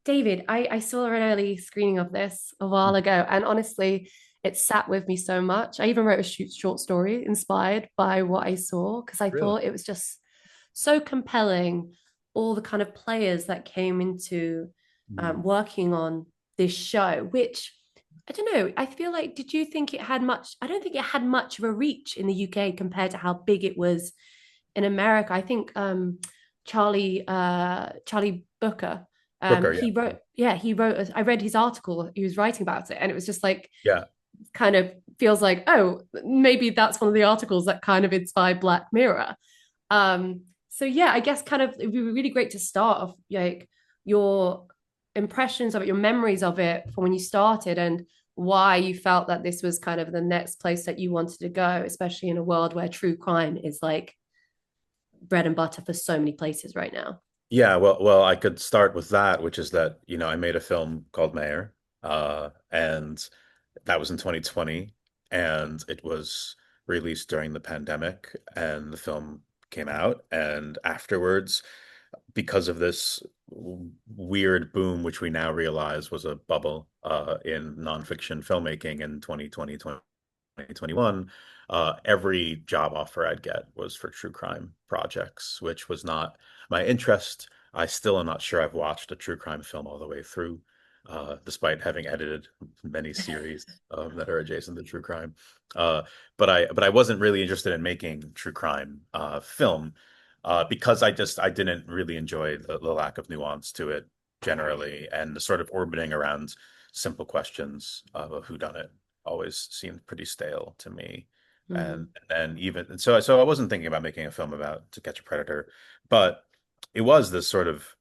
David, I saw an early screening of this a while ago, and honestly, it sat with me so much. I even wrote a short story inspired by what I saw because I Really? thought it was just so compelling. All the kind of players that came into Mm. working on this show, which I don't know. I feel like, did you think it had much? I don't think it had much of a reach in the UK compared to how big it was in America. I think Charlie Booker, Booker, he yeah. wrote, yeah, he wrote. I read his article. He was writing about it, and it was just like Yeah. kind of feels like, oh, maybe that's one of the articles that kind of inspired Black Mirror. So yeah, I guess kind of it'd be really great to start off like your impressions of it, your memories of it from when you started, and why you felt that this was kind of the next place that you wanted to go, especially in a world where true crime is like bread and butter for so many places right now. Yeah, well, I could start with that, which is that, I made a film called Mayor, and that was in 2020, and it was released during the pandemic, and the film came out, and afterwards, because of this weird boom, which we now realize was a bubble in nonfiction filmmaking in 2020, 2021, every job offer I'd get was for true crime projects, which was not my interest. I still am not sure I've watched a true crime film all the way through, despite having edited many series that are adjacent to true crime. Uh, but I wasn't really interested in making true crime film because I didn't really enjoy the lack of nuance to it generally, and the sort of orbiting around simple questions of a whodunit always seemed pretty stale to me. And Mm. and even and so I wasn't thinking about making a film about To Catch a Predator, but it was this sort of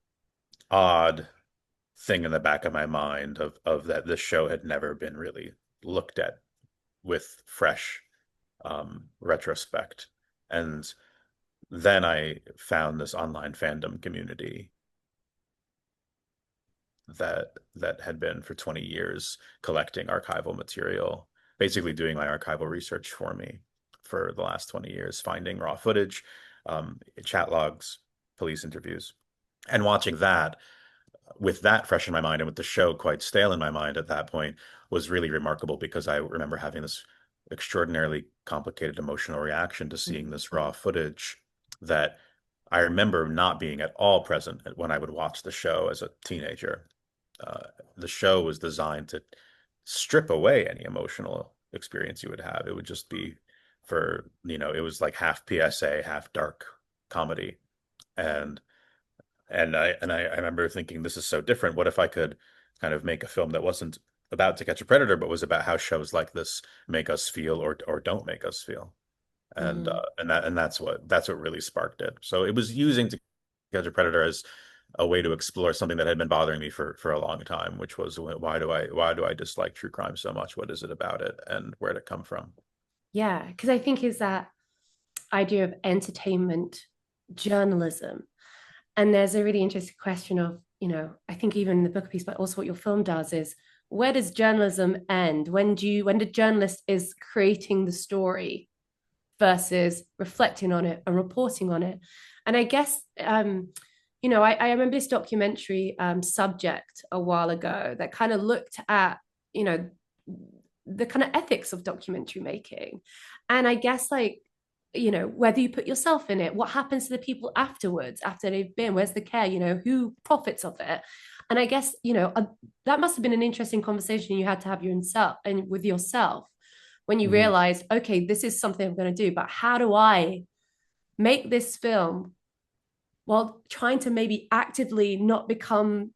odd thing in the back of my mind of that this show had never been really looked at with fresh retrospect. And then I found this online fandom community that had been for 20 years collecting archival material, basically doing my archival research for me for the last 20 years, finding raw footage, chat logs, police interviews, and watching that with that fresh in my mind and with the show quite stale in my mind at that point was really remarkable because I remember having this extraordinarily complicated emotional reaction to seeing Mm. this raw footage that I remember not being at all present when I would watch the show as a teenager. Uh, the show was designed to strip away any emotional experience you would have. It would just be it was like half PSA, half dark comedy. And I remember thinking, this is so different. What if I could kind of make a film that wasn't about To Catch a Predator, but was about how shows like this make us feel or don't make us feel? And Mm. that's what really sparked it. So it was using To Catch a Predator as a way to explore something that had been bothering me for a long time, which was why do I dislike true crime so much? What is it about it, and where did it come from? Yeah, because I think is that idea of entertainment journalism. And there's a really interesting question of, I think even in the book piece, but also what your film does is where does journalism end? When the journalist is creating the story versus reflecting on it and reporting on it? And I guess, I remember this documentary Subject a while ago that kind of looked at, you know, the kind of ethics of documentary making. And I guess like whether you put yourself in it, what happens to the people afterwards, after they've been, where's the care, who profits of it? And I guess, that must have been an interesting conversation you had to have yourself and with yourself when you Mhm. realized, okay, this is something I'm going to do, but how do I make this film while trying to maybe actively not become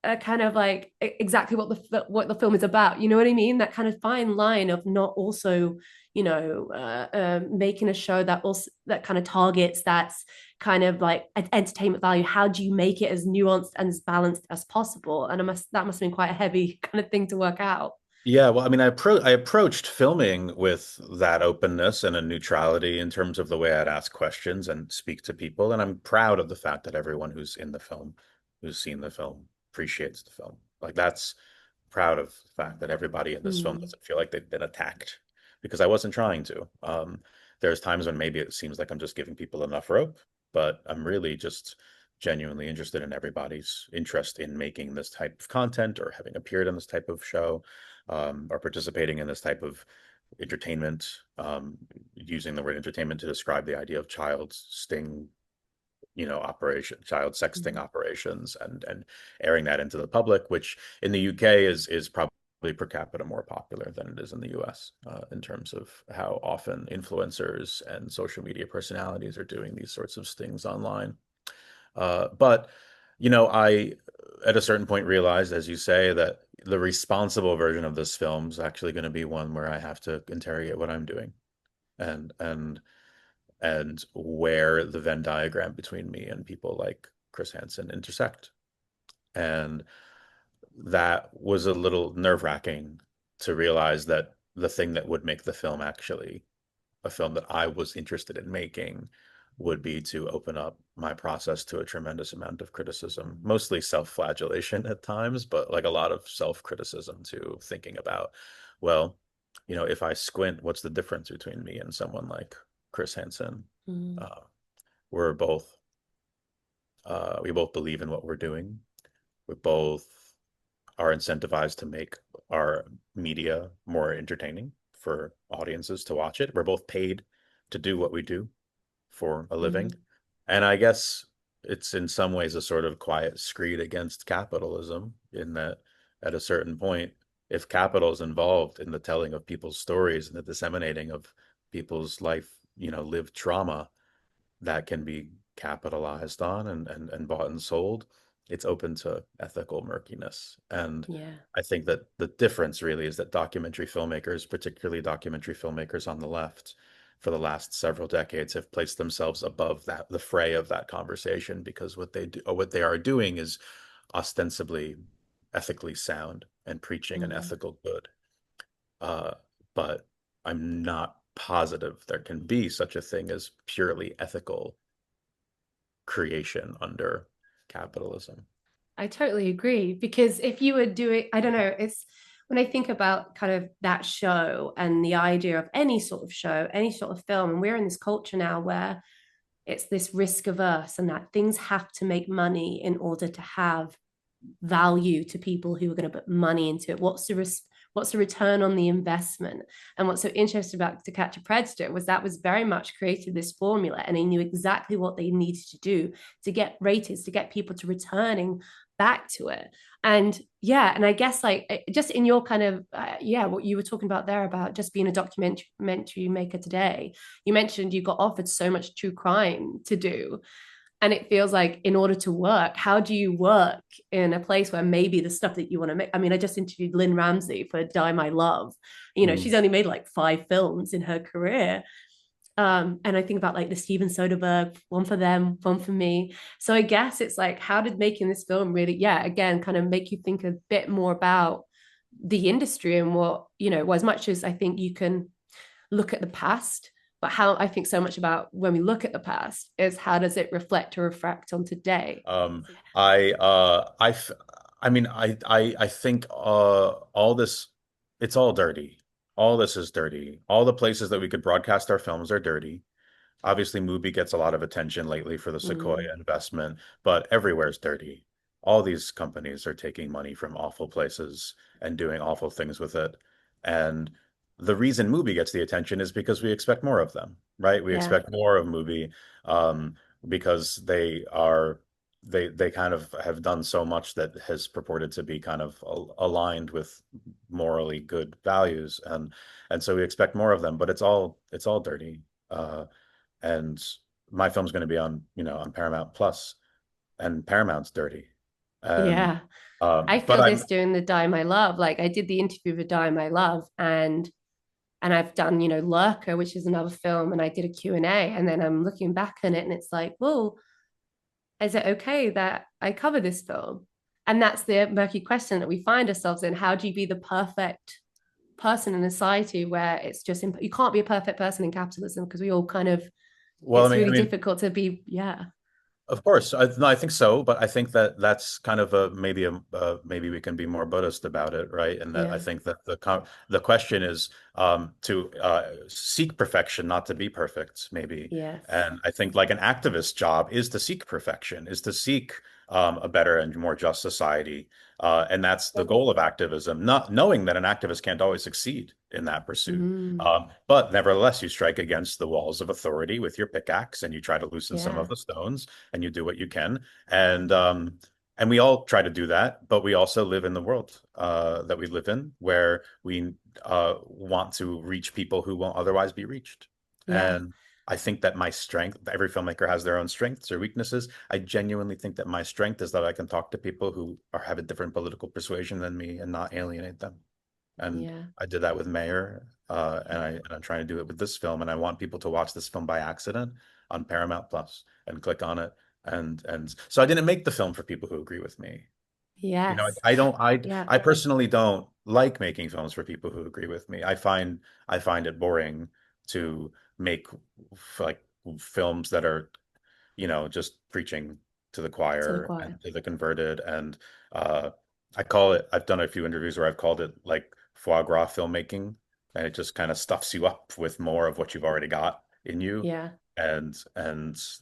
a kind of like exactly what the film is about. You know what I mean? That kind of fine line of not also, making a show that also that kind of targets that's kind of like entertainment value. How do you make it as nuanced and as balanced as possible? And that must have been quite a heavy kind of thing to work out. Yeah, well, I mean, I approached filming with that openness and a neutrality in terms of the way I'd ask questions and speak to people. And I'm proud of the fact that everyone who's in the film, who's seen the film, appreciates the film. Like that's proud of the fact that everybody in this film Mm. doesn't feel like they've been attacked because I wasn't trying to. There's times when maybe it seems like I'm just giving people enough rope, but I'm really just genuinely interested in everybody's interest in making this type of content or having appeared in this type of show, or participating in this type of entertainment, using the word entertainment to describe the idea of child sting, operation, child sexting Mhm. operations, and airing that into the public, which in the UK is probably per capita more popular than it is in the US, in terms of how often influencers and social media personalities are doing these sorts of stings online. But I at a certain point realized, as you say, that the responsible version of this film is actually going to be one where I have to interrogate what I'm doing, and where the Venn diagram between me and people like Chris Hansen intersect. And that was a little nerve-wracking to realize that the thing that would make the film actually a film that I was interested in making would be to open up my process to a tremendous amount of criticism, mostly self-flagellation at times, but like a lot of self-criticism too, thinking about, well, if I squint, what's the difference between me and someone like Chris Hansen? Mm. Uh, we're both we both believe in what we're doing. We both are incentivized to make our media more entertaining for audiences to watch it. We're both paid to do what we do for a living. Mm. And I guess it's in some ways a sort of quiet screed against capitalism, in that at a certain point, if capital is involved in the telling of people's stories and the disseminating of people's life, lived trauma, that can be capitalized on and bought and sold, it's open to ethical murkiness. And Yeah. I think that the difference really is that documentary filmmakers, particularly documentary filmmakers on the left, for the last several decades have placed themselves above that, the fray of that conversation, because what they do, or what they are doing, is ostensibly ethically sound and preaching an Mm. ethical good. Uh, but I'm not positive there can be such a thing as purely ethical creation under capitalism. I totally agree because if you were doing, I don't know, it's when I think about kind of that show and the idea of any sort of show, any sort of film, and we're in this culture now where it's this risk averse and that things have to make money in order to have value to people who are going to put money into it. What's the return on the investment? And what's so interesting about To Catch a Predator was that was very much created this formula, and they knew exactly what they needed to do to get ratings, to get people to returning back to it. And yeah, and I guess like just in your kind of what you were talking about there about just being a documentary maker today, you mentioned you got offered so much true crime to do, and it feels like in order to work, how do you work in a place where maybe the stuff that you want to make? I mean, I just interviewed Lynn Ramsey for Die My Love. Mm. She's only made like 5 films in her career. And I think about like the Steven Soderbergh, one for them, one for me. So I guess it's like, how did making this film really, yeah, again, kind of make you think a bit more about the industry and well, as much as I think you can look at the past, but how I think so much about when we look at the past is how does it reflect or refract on today? Um, I mean, I think all this, it's all dirty. All this is dirty. All the places that we could broadcast our films are dirty. Obviously, Mubi gets a lot of attention lately for the Sequoia Mm, investment, but everywhere's dirty. All these companies are taking money from awful places and doing awful things with it. And the reason Mubi gets the attention is because we expect more of them, right? We yeah, expect more of Mubi, um, because they kind of have done so much that has purported to be kind of aligned with morally good values, and so we expect more of them, but it's all dirty. And my film's going to be on Paramount Plus, and Paramount's dirty. And yeah. I but feel I'm this doing the Die My Love. Like I did the interview for Die My Love, and I've done Lurker, which is another film, and I did a Q&A, and then I'm looking back on it and it's like, well, is it okay that I cover this film? And that's the murky question that we find ourselves in. How do you be the perfect person in a society where it's just you can't be a perfect person in capitalism because we all kind of well, it's I really mean, difficult to be. Yeah. Of course, no, I think so, but I think that that's kind of maybe we can be more Buddhist about it, right? And that I Yeah. think that the question is to seek perfection, not to be perfect, maybe. Yes. And I think like an activist job is to seek perfection, is to seek a better and more just society, and that's the goal of activism. Not knowing that an activist can't always succeed in that pursuit. Mm, But nevertheless, you strike against the walls of authority with your pickaxe and you try to loosen some of yeah. the stones and you do what you can. And and we all try to do that, but we also live in the world that we live in where we want to reach people who won't otherwise be reached. Yeah. And I think that my strength, every filmmaker has their own strengths or weaknesses. I genuinely think that my strength is that I can talk to people who have a different political persuasion than me and not alienate them. And Yeah. I did that with Mayor, and I'm trying to do it with this film. And I want people to watch this film by accident on Paramount Plus and click on it. And so I didn't make the film for people who agree with me. You know, Yes. I don't Yeah. I personally don't like making films for people who agree with me. I find it boring to make like films that are just preaching to the To the choir and choir. to the converted. And uh, I call it, I've done a few interviews where I've called it like foie gras filmmaking, and it just kind of stuffs you up with more of what you've already got in you. Yeah. And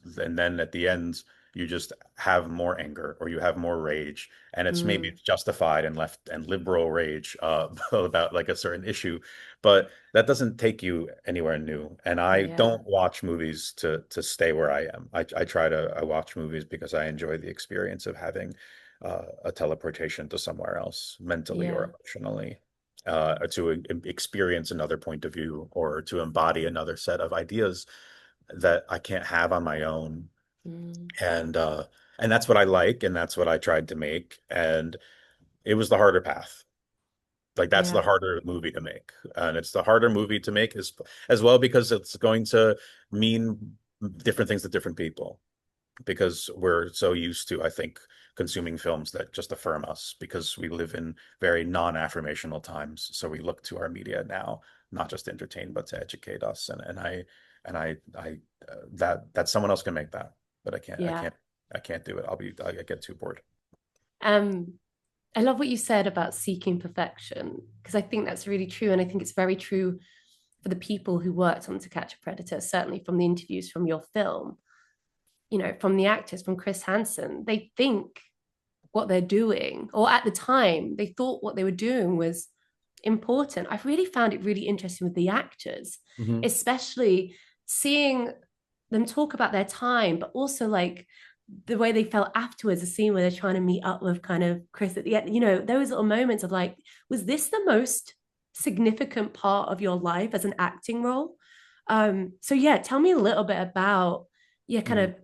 then at the end, you just have more anger or you have more rage, and maybe Mm, it's justified and left and liberal rage about like a certain issue, but that doesn't take you anywhere new. And I yeah. don't watch movies to stay where I am. I watch movies because I enjoy the experience of having a teleportation to somewhere else, mentally or Yeah. emotionally, to experience another point of view or to embody another set of ideas that I can't have on my own. Mm, And and that's what I like, and that's what I tried to make. And it was the harder path. Like that's the yeah. harder movie to make, and it's the harder movie to make as well because it's going to mean different things to different people because we're so used to, I think, consuming films that just affirm us because we live in very non-affirmational times. So we look to our media now, not just to entertain, but to educate us. And I that someone else can make that, but Yeah. I can't do it. I get too bored. Um, I love what you said about seeking perfection because I think that's really true. And I think it's very true for the people who worked on To Catch a Predator, certainly from the interviews from your film, from the actors, from Chris Hansen. They think what they're doing, or at the time, they thought what they were doing was important. I've really found it really interesting with the actors, Hmm. especially seeing them talk about their time, but also like the way they felt afterwards, the scene where they're trying to meet up with kind of Chris at the end, those little moments of like, was this the most significant part of your life as an acting role? So yeah, tell me a little bit about yeah, kind Hmm. of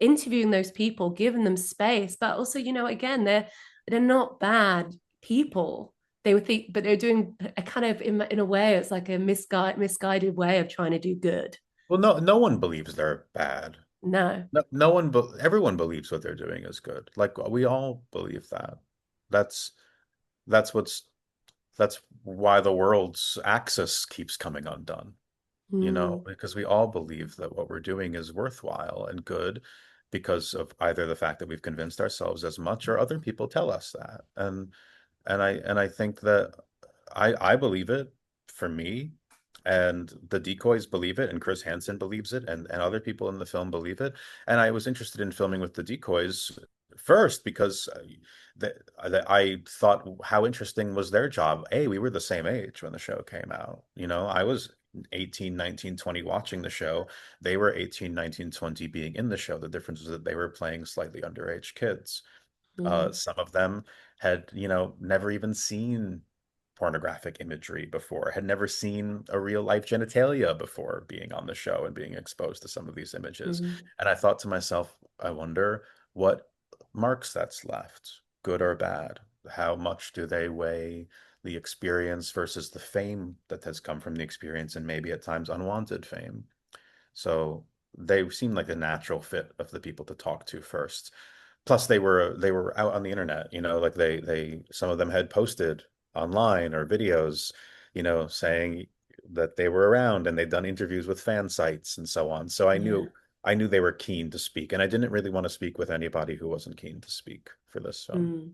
interviewing those people, giving them space, but also, again, they're not bad people. They would think, but they're doing a kind of in a way, it's like a misguided way of trying to do good. Well, no one believes they're bad. No. No one, everyone believes what they're doing is good. Like we all believe that. That's that's what's that's why the world's axis keeps coming undone, Mm, because we all believe that what we're doing is worthwhile and good because of either the fact that we've convinced ourselves as much or other people tell us that. And I think that I believe it for me, and the decoys believe it, and Chris Hansen believes it, and other people in the film believe it. And I was interested in filming with the decoys first because I thought how interesting was their job. We were the same age when the show came out. I was 18, 19, 20 watching the show. They were 18, 19, 20 being in the show. The difference was that they were playing slightly underage kids. mm, Some of them had, never even seen pornographic imagery before, had never seen a real life genitalia before being on the show and being exposed to some of these images. mm, And I thought to myself, I wonder what marks that's left, good or bad. How much do they weigh the experience versus the fame that has come from the experience and maybe at times unwanted fame? So they seemed like a natural fit of the people to talk to first. Plus they were out on the internet, like they some of them had posted online or videos, saying that they were around and they'd done interviews with fan sites and so on. So I yeah. knew I knew they were keen to speak, and I didn't really want to speak with anybody who wasn't keen to speak for this film. Mm.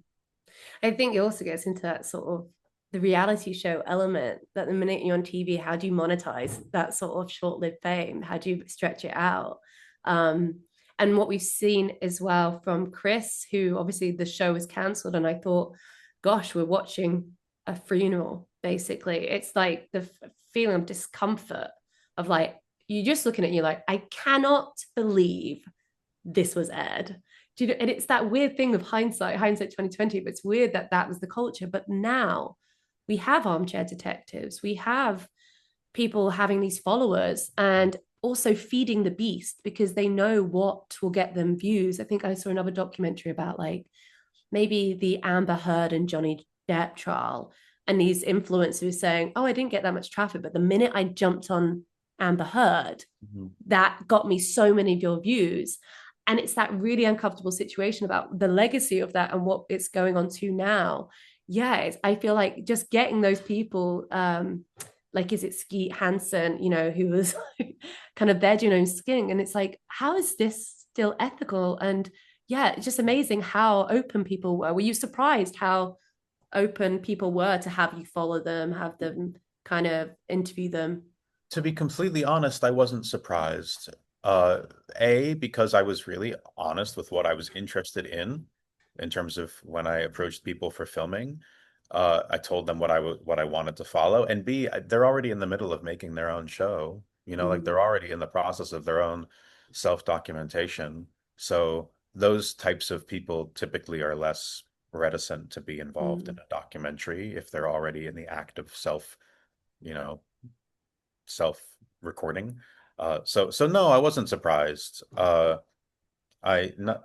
I think it also gets into that sort of the reality show element that the minute you're on TV, how do you monetize that sort of short-lived fame? How do you stretch it out? Um, and what we've seen as well from Chris, who obviously the show was cancelled, and I thought, gosh, we're watching a funeral, basically. It's like the feeling of discomfort of like, you're just looking at you like, I cannot believe this was aired. Do you know, and it's that weird thing of hindsight 2020, but it's weird that that was the culture. But now we have armchair detectives, we have people having these followers and also feeding the beast because they know what will get them views. I think I saw another documentary about like maybe the Amber Heard and Johnny Depp trial, and these influencers saying, oh, I didn't get that much traffic, but the minute I jumped on Amber Heard, Mm-hmm. that got me so many of your views. And it's that really uncomfortable situation about the legacy of that and what it's going on to now. Yeah, I feel like just getting those people, like is it Skeet Hansen, you know, who was kind of there doing own skin, and it's like, how is this still ethical? And yeah, it's just amazing how open people were. Were you surprised how open people were to have you follow them, have them kind of interview them? To be completely honest, I wasn't surprised. Uh, because I was really honest with what I was interested in terms of when I approached people for filming. I told them what I wanted to follow, and B, they're already in the middle of making their own show. You know, like Mm, they're already in the process of their own self-documentation. So those types of people typically are less reticent to be involved in mm, a documentary if they're already in the act of you know, self-recording. So no, I wasn't surprised. I not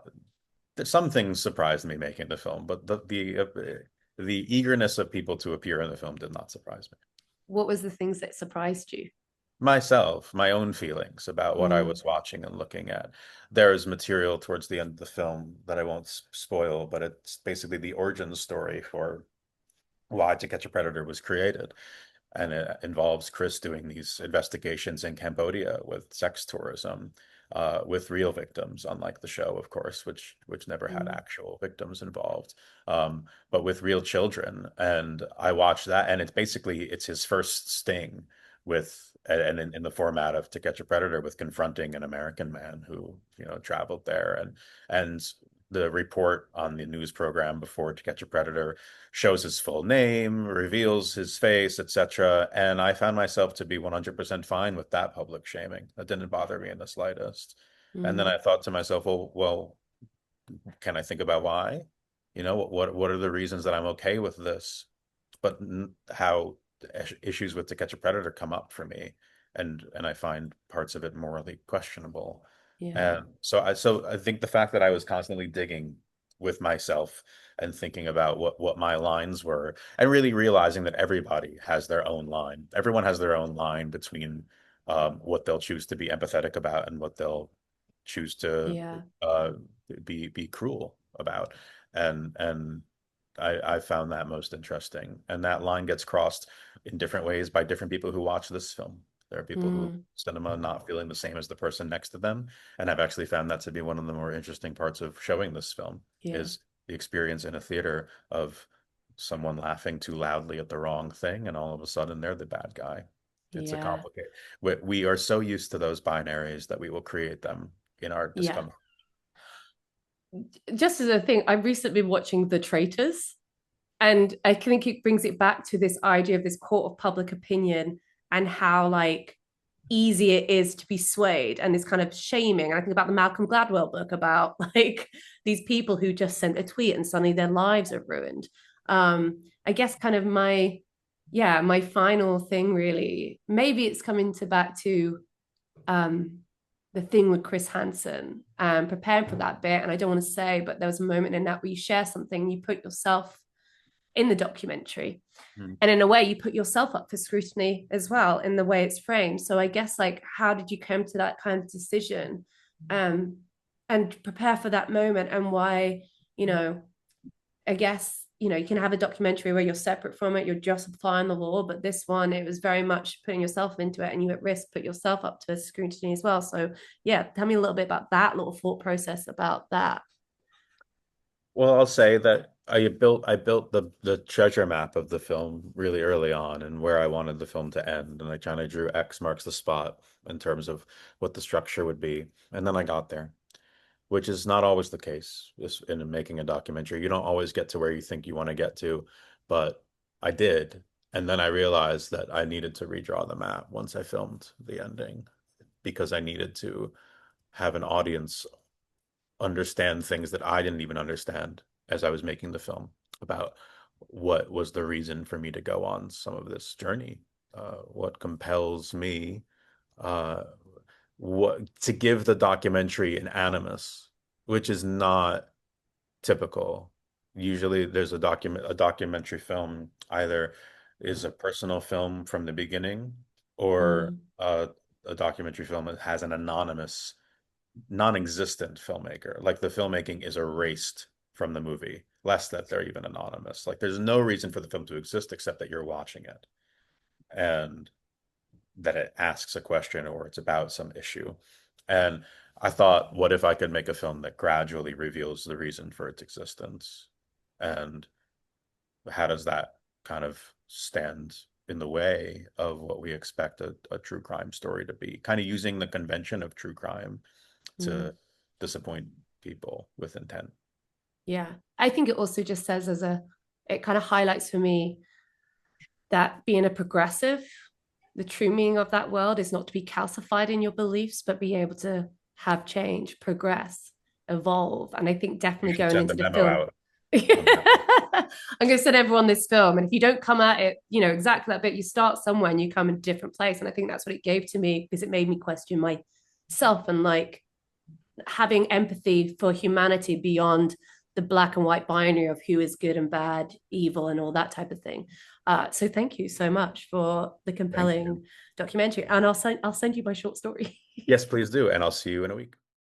Some things surprised me making the film, but the eagerness of people to appear in the film did not surprise me. what was the things that surprised you? Myself, my own feelings about what I Mm, was watching and looking at. There is material towards the end of the film that I won't spoil, but it's basically the origin story for why To Catch a Predator was created. And it involves Chris doing these investigations in Cambodia with sex tourism, with real victims, unlike the show, of course, which never had mm, actual victims involved, but with real children. And I watched that, and it's his first sting with, and in the format of To Catch a Predator, with confronting an American man who traveled there, and the report on the news program before To Catch a Predator shows his full name, reveals his face, etc. And I found myself to be 100% fine with that public shaming. That didn't bother me in the slightest. And then mm, I thought to myself, well, can I think about why? What are the reasons that I'm okay with this? But how issues with To Catch a Predator come up for me, and I find parts of it morally questionable. yeah, And so I think the fact that I was constantly digging with myself and thinking about what my lines were, and really realizing that everybody has their own line. Everyone has their own line between what they'll choose to be empathetic about and what they'll choose to yeah, uh, be cruel about. And I found that most interesting. And that line gets crossed in different ways by different people who watch this film. There are people who mm, cinema not feeling the same as the person next to them. And I've actually found that to be one of the more interesting parts of showing this film yeah, is the experience in a theater of someone laughing too loudly at the wrong thing, and all of a sudden they're the bad guy. It's a yeah, complicated. We are so used to those binaries that we will create them in our yeah. discomfort. Just as a thing, I've recently been watching The Traitors, and I think it brings it back to this idea of this court of public opinion and how like easy it is to be swayed and this kind of shaming. And I think about the Malcolm Gladwell book about like these people who just sent a tweet and suddenly their lives are ruined. I guess kind of my final thing really, maybe it's coming to back to um the thing with Chris Hansen and preparing for that bit. And I don't want to say, but there was a moment in that where you share something, you put yourself in the documentary. Mm. And in a way, you put yourself up for scrutiny as well in the way it's framed. So I guess like, how did you come to that kind of decision, um, and prepare for that moment, and why, you know, I guess you can have a documentary where you're separate from it, you're just applying the law, but this one, it was very much putting yourself into it, and you at risk put yourself up to scrutiny as well. So yeah, tell me a little bit about that little thought process about that. Well, I'll say that I built the treasure map of the film really early on and where I wanted the film to end, and I kind of drew X marks the spot in terms of what the structure would be, and then I got there, which is not always the case in making a documentary. You don't always get to where you think you want to get to, but I did, and then I realized that I needed to redraw the map once I filmed the ending because I needed to have an audience understand things that I didn't even understand as I was making the film about what was the reason for me to go on some of this journey, what compels me, uh, what to give the documentary an animus, which is not typical. Usually, there's a documentary film either is a personal film from the beginning, or Mm, a documentary film that has an anonymous non-existent filmmaker. Like the filmmaking is erased from the movie, less that they're even anonymous. Like there's no reason for the film to exist except that you're watching it and that it asks a question or it's about some issue. And I thought, what if I could make a film that gradually reveals the reason for its existence? And how does that kind of stand in the way of what we expect a true crime story to be? Kind of using the convention of true crime mm. to disappoint people with intent. Yeah, I think it also just says it kind of highlights for me that being a progressive, the true meaning of that world is not to be calcified in your beliefs, but be able to have change, progress, evolve. And I think You definitely should going send a into the memo film, out on that. I'm going to send everyone this film. And if you don't come at it, exactly that bit, you start somewhere and you come in a different place. And I think that's what it gave to me, because it made me question myself and like having empathy for humanity beyond the black and white binary of who is good and bad, evil, and all that type of thing. So thank you so much for the Thank you. compelling documentary, and I'll send you my short story. Yes, please do. And I'll see you in a week.